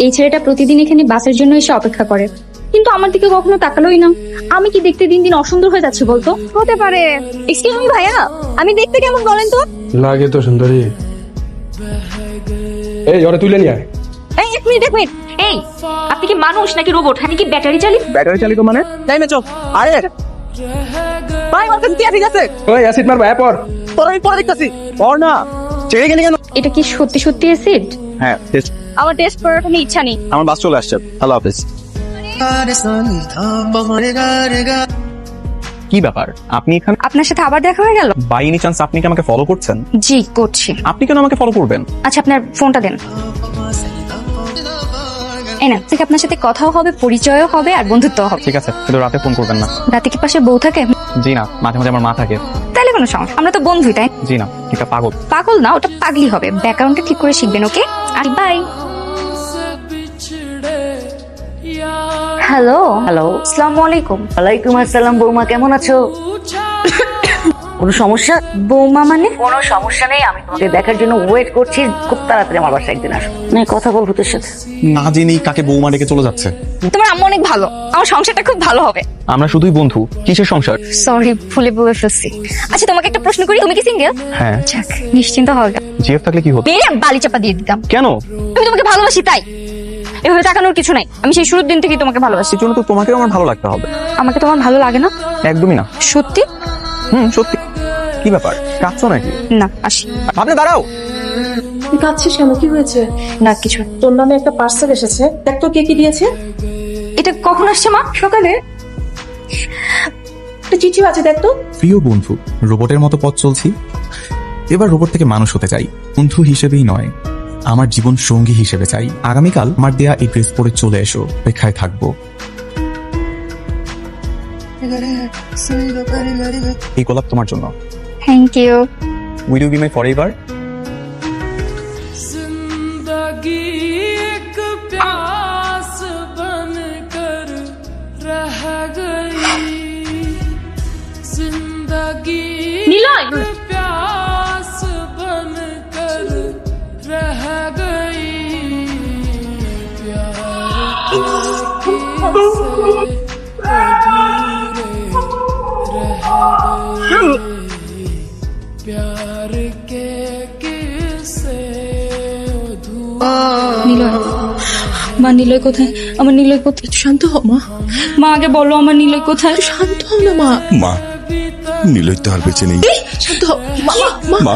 এই ছেলেটা প্রতিদিন এখানে বাসের জন্য এসে অপেক্ষা করে, কিন্তু আমার দিকে কখনো তাকালোই না। আমি কি দেখতে দিন দিন অসুন্দর হয়ে যাচ্ছে বলতো? হতে পারে। এক্সকিউজ মি ভাইয়া, আমি দেখতে কেমন বলেন তো? লাগে তো সুন্দরী। এই ওরে তুলে নিয়ে আয়। এই এক মিনিট। এই আপনি কি মানুষ নাকি রোবট? আপনি কি ব্যাটারি চালিত? ব্যাটারি চালিত মানে? তাই না, চোখ আরে ভাই আমার কাছে ঠিক আছে। ওই অ্যাসিড মারবা পর। তোর আমি পরে দেখতাছি। পর না, চেয়ে গেলি কেন? এটা কি সত্যি সত্যি অ্যাসিড? হ্যাঁ, টেস্ট। আমার টেস্ট করার কোনো ইচ্ছা নেই। আমার বাস চলে আসছে। আল্লাহ হাফেজ। কি ব্যাপার, আপনি এখানে? আপনার সাথে আবার দেখা হয়ে গেল? বাই এনি চান্স আপনি কি আমাকে ফলো করছেন? জি করছি। আপনি কেন আমাকে ফলো করবেন? আচ্ছা আপনার ফোনটা দেন। এই না, ঠিক আপনার সাথে কথাও হবে, পরিচয়ও হবে আর বন্ধুত্বও হবে। ঠিক আছে, কিন্তু রাতে ফোন করবেন না। রাতে কি পাশে বউ থাকে? জি না, মাঝে মাঝে আমার মা থাকে। তাহলে কোনো সমস্যা, আমরা তো বন্ধুই তাই। জি না, এটা পাগল। পাগল না, ওটা পাগলি হবে। ব্যাকগ্রাউন্ডটা ঠিক করে শিখবেন, ওকে? আর বাই। হ্যালো হ্যালো, আসসালামু আলাইকুম। ওয়ালাইকুম আসসালাম। বৌমা কেমন আছো? কোনো সমস্যা? বৌমা মানে? কোনো সমস্যা নেই, আমি তোমাকে দেখার জন্য ওয়েট করছি। খুব তাড়াতাড়ি আমার বাসায় একদিন আসো, কথা বলবো তোর সাথে। না জেনেই কাকে বৌমা ডেকে চলে যাচ্ছে। তোমার আম্মু অনেক ভালো, আমার সংসারটা খুব ভালো হবে। আমরা শুধুই বন্ধু, কিসের সংসার? সরি, ভুলে বলে ফেলছি। আচ্ছা তোমাকে একটা প্রশ্ন করি, তুমি কি সিঙ্গেল? হ্যাঁ। যাক, নিশ্চিন্ত হও। জিএফ থাকলে কি হতো? মেরে বালি চাপা দিয়ে দিতাম। কেন? আমি তোমাকে ভালোবাসি তাই। এভাবে তাকানোর কিছু নাই, আমি সেই শুরুর দিন থেকেই তোমাকে ভালোবাসি। সেজন্য তো তোমাকেও আমার ভালো লাগতে হবে। আমাকে তোমার ভালো লাগে না? একদমই না। সত্যি? সত্যি। কি ব্যাপার, কাঁদছো নাকি? না, আসি। আপনি দাঁড়াও। তুই কাঁদছিস কেন? কি হয়েছে? না কিছু। তোর নামে একটা পার্সেল এসেছে, দেখ তো কে কি দিয়েছে। এটা কখন আসছে মা? সকালে একটা চিঠি আছে, দেখ তো। প্রিয় বন্ধু, রোবটের মতো পথ চলছি, এবার রোবট থেকে মানুষ হতে চাই। বন্ধু হিসেবেই নয়, আমার জীবন সঙ্গী হিসেবে চাই। আগামীকাল আমার দেয়া এই ড্রেস পরে চলে এসো, অপেক্ষায় থাকবো। এই গোলাপ তোমার জন্য। Thank you. Will you be my forever? जिंदगी एक प्यास बनकर रह गई, जिंदगी নিলয়! एक प्यास बनकर रह गई, प्यार के प्यार के किस्से নিলয়, মা নিলয় কোথায়? আমার নিলয় কোথায়? শান্ত হ মা, মা আগে বলো আমার নিলয় কোথায়? শান্ত হ না মা। মা, নিলয় তো আর বেঁচে নেই। শান্ত হ মা। মা